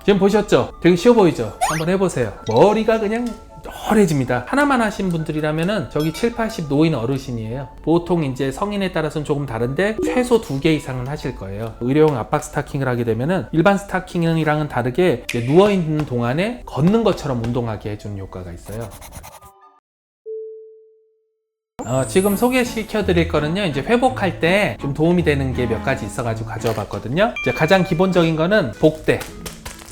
지금 보셨죠? 되게 쉬워 보이죠? 한번 해보세요. 머리가 그냥 노래집니다. 하나만 하신 분들이라면은 저기 7, 80 노인 어르신이에요. 보통 이제 성인에 따라서는 조금 다른데 최소 2개 이상은 하실 거예요. 의료용 압박 스타킹을 하게 되면은 일반 스타킹이랑은 다르게 누워있는 동안에 걷는 것처럼 운동하게 해주는 효과가 있어요. 지금 소개시켜 드릴 거는요, 이제 회복할 때 좀 도움이 되는 게 몇 가지 있어가지고 가져와 봤거든요. 이제 가장 기본적인 거는 복대.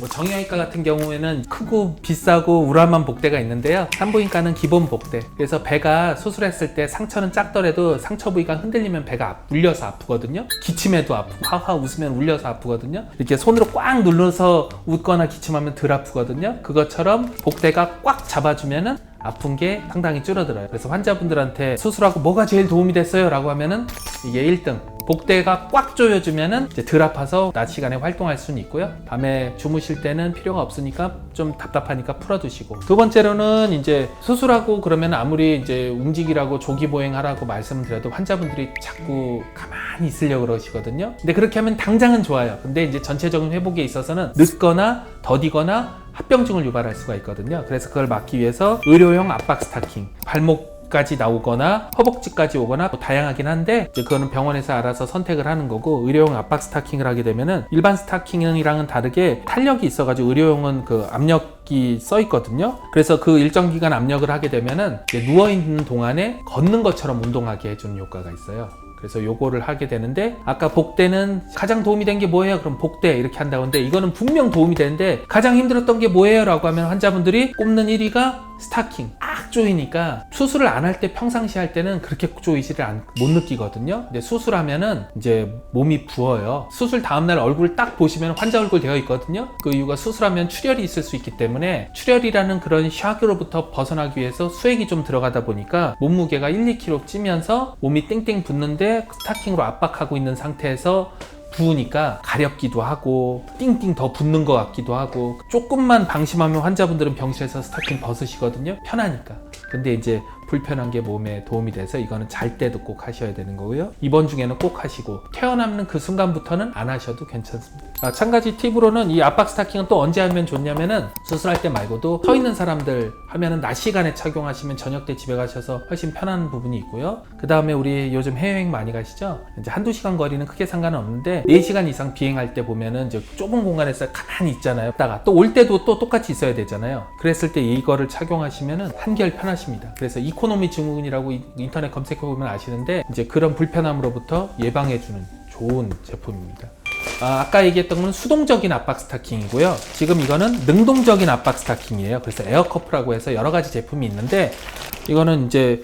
정형외과 같은 경우에는 크고 비싸고 우람한 복대가 있는데요, 산부인과는 기본 복대. 그래서 배가 수술했을 때 상처는 작더라도 상처 부위가 흔들리면 배가 울려서 아프거든요. 기침해도 아프고 하하 웃으면 울려서 아프거든요. 이렇게 손으로 꽉 눌러서 웃거나 기침하면 덜 아프거든요. 그것처럼 복대가 꽉 잡아주면은 아픈 게 상당히 줄어들어요. 그래서 환자분들한테 수술하고 뭐가 제일 도움이 됐어요? 라고 하면은 이게 1등. 복대가 꽉 조여주면은 이제 덜 아파서 낮 시간에 활동할 수는 있고요. 밤에 주무실 때는 필요가 없으니까 좀 답답하니까 풀어두시고. 두 번째로는 이제 수술하고 그러면 아무리 이제 움직이라고 조기보행하라고 말씀드려도 환자분들이 자꾸 가만히 있으려고 그러시거든요. 근데 그렇게 하면 당장은 좋아요. 근데 이제 전체적인 회복에 있어서는 늦거나 더디거나 합병증을 유발할 수가 있거든요. 그래서 그걸 막기 위해서 의료용 압박 스타킹, 발목까지 나오거나 허벅지까지 오거나 뭐 다양하긴 한데 이제 그거는 병원에서 알아서 선택을 하는 거고, 의료용 압박 스타킹을 하게 되면은 일반 스타킹이랑은 다르게 탄력이 있어가지고 의료용은 그 압력이 써 있거든요. 그래서 그 일정 기간 압력을 하게 되면은 누워있는 동안에 걷는 것처럼 운동하게 해주는 효과가 있어요. 그래서 요거를 하게 되는데, 아까 복대는 가장 도움이 된 게 뭐예요? 그럼 복대 이렇게 한다고 하는데, 이거는 분명 도움이 되는데 가장 힘들었던 게 뭐예요? 라고 하면 환자분들이 꼽는 1위가 스타킹. 딱 조이니까 수술을 안 할 때, 평상시 할 때는 그렇게 조이지를 못 느끼거든요. 근데 수술하면은 이제 몸이 부어요. 수술 다음날 얼굴 딱 보시면 환자 얼굴 되어 있거든요. 그 이유가 수술하면 출혈이 있을 수 있기 때문에, 출혈이라는 그런 샤크로부터 벗어나기 위해서 수액이 좀 들어가다 보니까 몸무게가 1, 2kg 찌면서 몸이 땡땡 붓는데 스타킹으로 압박하고 있는 상태에서 부으니까 가렵기도 하고 띵띵 더 붓는 것 같기도 하고, 조금만 방심하면 환자분들은 병실에서 스타킹 벗으시거든요. 편하니까. 근데 이제 불편한 게 몸에 도움이 돼서 이거는 잘 때도 꼭 하셔야 되는 거고요. 입원 중에는 꼭 하시고 태어나는 그 순간부터는 안 하셔도 괜찮습니다. 마찬가지 팁으로는 이 압박 스타킹은 또 언제 하면 좋냐면은, 수술할 때 말고도 서 있는 사람들 하면은 낮 시간에 착용하시면 저녁 때 집에 가셔서 훨씬 편한 부분이 있고요. 그 다음에 우리 요즘 해외여행 많이 가시죠? 이제 한두 시간 거리는 크게 상관은 없는데 4시간 이상 비행할 때 보면은 이제 좁은 공간에서 가만히 있잖아요. 또 올 때도 또 똑같이 있어야 되잖아요. 그랬을 때 이거를 착용하시면은 한결 편하십니다. 그래서 이코노미 증후군이라고 인터넷 검색해보면 아시는데, 이제 그런 불편함으로부터 예방해주는 좋은 제품입니다. 아까 얘기했던 건 수동적인 압박 스타킹이고요. 지금 이거는 능동적인 압박 스타킹이에요. 그래서 에어커프라고 해서 여러 가지 제품이 있는데, 이거는 이제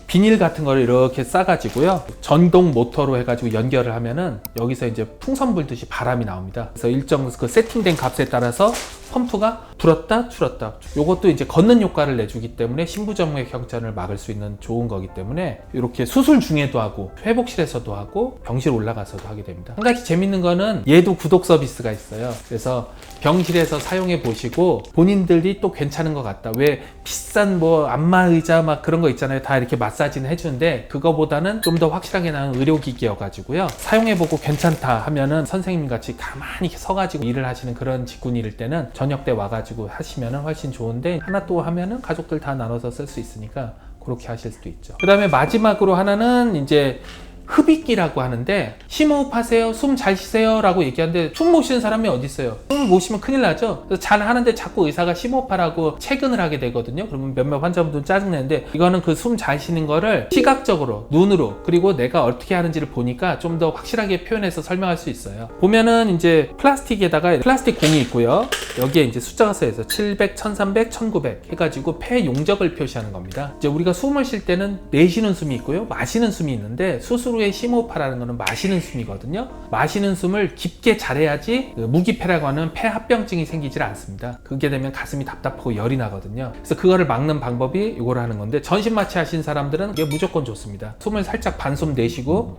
비닐 같은 거를 이렇게 싸가지고요, 전동 모터로 해가지고 연결을 하면은 여기서 이제 풍선 불듯이 바람이 나옵니다. 그래서 일정 그 세팅된 값에 따라서 펌프가 불었다 줄었다, 요것도 이제 걷는 효과를 내주기 때문에 신부전무의 경전을 막을 수 있는 좋은 거기 때문에 이렇게 수술 중에도 하고 회복실에서도 하고 병실 올라가서도 하게 됩니다. 한 가지 재밌는 거는 얘도 구독 서비스가 있어요. 그래서 병실에서 사용해 보시고 본인들이 또 괜찮은 것 같다, 왜 비싼 뭐 안마의자 막 그런 거 있잖아요, 다 이렇게 마사지는 해주는데 그거보다는 좀 더 확실하게 나은 의료기기여 가지고요, 사용해보고 괜찮다 하면은 선생님 같이 가만히 서가지고 일을 하시는 그런 직군일 때는 저녁 때 와가지고 하시면은 훨씬 좋은데, 하나 또 하면은 가족들 다 나눠서 쓸 수 있으니까 그렇게 하실 수도 있죠. 그 다음에 마지막으로 하나는 이제 흡입기라고 하는데, 심호흡 하세요, 숨 잘 쉬세요 라고 얘기하는데 숨 못 쉬는 사람이 어디 있어요? 숨을 못 쉬면 큰일 나죠. 그래서 잘 하는데 자꾸 의사가 심호흡하라고 체근을 하게 되거든요. 그러면 몇몇 환자분들은 짜증내는데, 이거는 그 숨 잘 쉬는 거를 시각적으로 눈으로, 그리고 내가 어떻게 하는지를 보니까 좀 더 확실하게 표현해서 설명할 수 있어요. 보면은 이제 플라스틱에다가 플라스틱 공이 있고요, 여기에 이제 숫자가 써있어요. 700, 1300, 1900 해가지고 폐 용적을 표시하는 겁니다. 이제 우리가 숨을 쉴 때는 내쉬는 숨이 있고요, 마시는 숨이 있는데, 수술 후에 심호흡하라는 거는 마시는 숨이거든요. 마시는 숨을 깊게 잘해야지 무기폐라고 하는 폐합병증이 생기질 않습니다. 그게 되면 가슴이 답답하고 열이 나거든요. 그래서 그거를 막는 방법이 이거를 하는 건데, 전신마취 하신 사람들은 이게 무조건 좋습니다. 숨을 살짝 반숨 내쉬고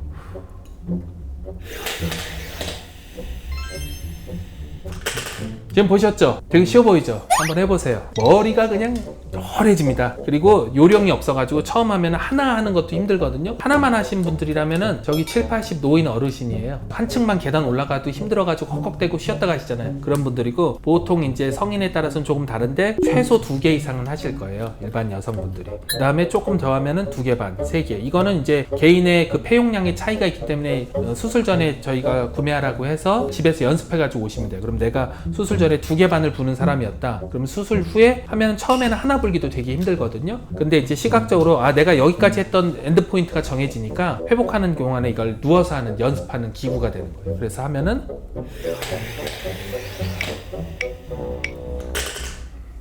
지금 보셨죠? 되게 쉬워 보이죠? 한번 해보세요. 머리가 그냥 수월해집니다. 그리고 요령이 없어가지고 처음 하면 하나 하는 것도 힘들거든요. 하나만 하신 분들이라면은 저기 7, 80 노인 어르신이에요. 한 층만 계단 올라가도 힘들어가지고 헉헉대고 쉬었다 가시잖아요. 그런 분들이고, 보통 이제 성인에 따라서는 조금 다른데 최소 2개 이상은 하실 거예요. 일반 여성분들이. 그 다음에 조금 더 하면은 2개 반, 3개. 이거는 이제 개인의 그 폐용량의 차이가 있기 때문에 수술 전에 저희가 구매하라고 해서 집에서 연습해가지고 오시면 돼요. 그럼 내가 수술 전에 2개 반을 부는 사람이었다. 그럼 수술 후에 하면 처음에는 하나 불기도 되게 힘들거든요. 근데 이제 시각적으로 내가 여기까지 했던 엔드 포인트가 정해지니까 회복하는 동안에 이걸 누워서 하는, 연습하는 기구가 되는 거예요. 그래서 하면은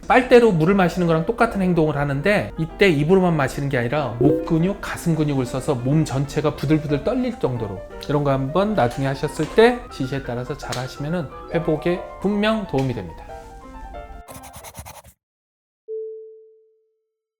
빨대로 물을 마시는 거랑 똑같은 행동을 하는데, 이때 입으로만 마시는 게 아니라 목 근육, 가슴 근육을 써서 몸 전체가 부들부들 떨릴 정도로. 이런 거 한번 나중에 하셨을 때 지시에 따라서 잘 하시면은 회복에 분명 도움이 됩니다.